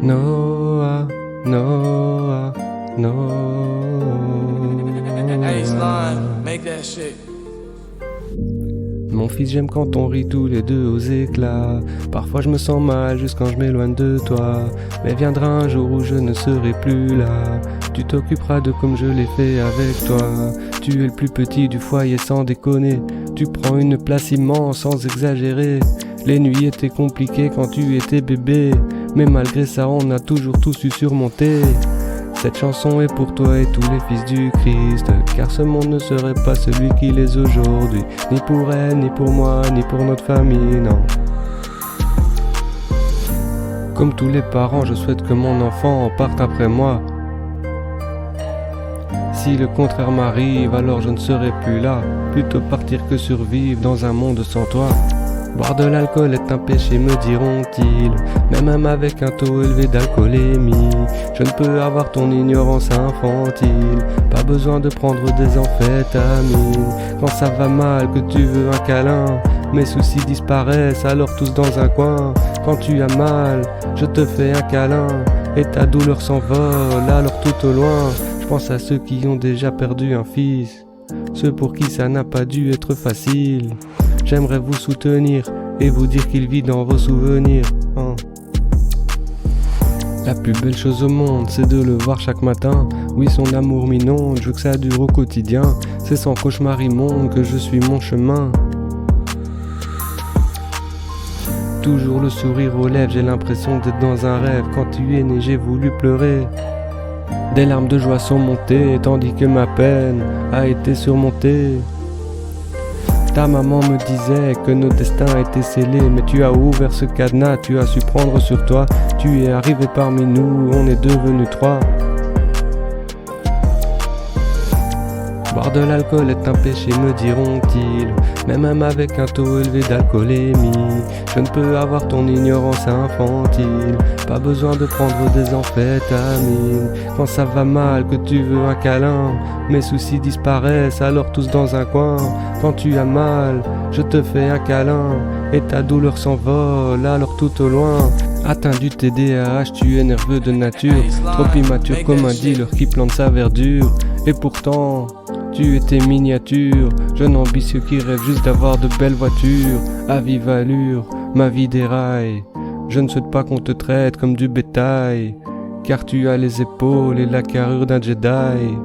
Noah, Noah, Noah. Hey, Slime, make that shit. Mon fils, j'aime quand on rit tous les deux aux éclats. Parfois je me sens mal juste quand je m'éloigne de toi. Mais viendra un jour où je ne serai plus là. Tu t'occuperas de comme je l'ai fait avec toi. Tu es le plus petit du foyer sans déconner. Tu prends une place immense sans exagérer. Les nuits étaient compliquées quand tu étais bébé. Mais malgré ça on a toujours tout su surmonter. Cette chanson est pour toi et tous les fils du Christ, car ce monde ne serait pas celui qu'il est aujourd'hui, ni pour elle, ni pour moi, ni pour notre famille, non. Comme tous les parents, je souhaite que mon enfant parte après moi. Si le contraire m'arrive, alors je ne serai plus là, plutôt partir que survivre dans un monde sans toi. Boire de l'alcool est un péché, me diront-ils, mais même avec un taux élevé d'alcoolémie, je ne peux avoir ton ignorance infantile. Pas besoin de prendre des amphétamines. Quand ça va mal, que tu veux un câlin, mes soucis disparaissent alors tous dans un coin. Quand tu as mal, je te fais un câlin, et ta douleur s'envole alors tout au loin. Je pense à ceux qui ont déjà perdu un fils, ceux pour qui ça n'a pas dû être facile. J'aimerais vous soutenir et vous dire qu'il vit dans vos souvenirs. La plus belle chose au monde, c'est de le voir chaque matin. Oui, son amour m'inonde, je veux que ça dure au quotidien. C'est sans cauchemar immonde que je suis mon chemin. Toujours le sourire aux lèvres, j'ai l'impression d'être dans un rêve. Quand tu es né, j'ai voulu pleurer. Des larmes de joie sont montées, tandis que ma peine a été surmontée. Ta maman me disait que nos destins étaient scellés, mais tu as ouvert ce cadenas, tu as su prendre sur toi. Tu es arrivé parmi nous, on est devenus trois. Boire de l'alcool est un péché, me diront-ils, mais même avec un taux élevé d'alcoolémie, je ne peux avoir ton ignorance infantile. Pas besoin de prendre des amphétamines. Quand ça va mal, que tu veux un câlin, mes soucis disparaissent alors tous dans un coin. Quand tu as mal, je te fais un câlin, et ta douleur s'envole alors tout au loin. Atteint du TDAH, tu es nerveux de nature, trop immature comme un dealer qui plante sa verdure. Et pourtant, tu étais miniature, jeune ambitieux qui rêve juste d'avoir de belles voitures. À vive allure, ma vie déraille. Je ne souhaite pas qu'on te traite comme du bétail, car tu as les épaules et la carrure d'un Jedi.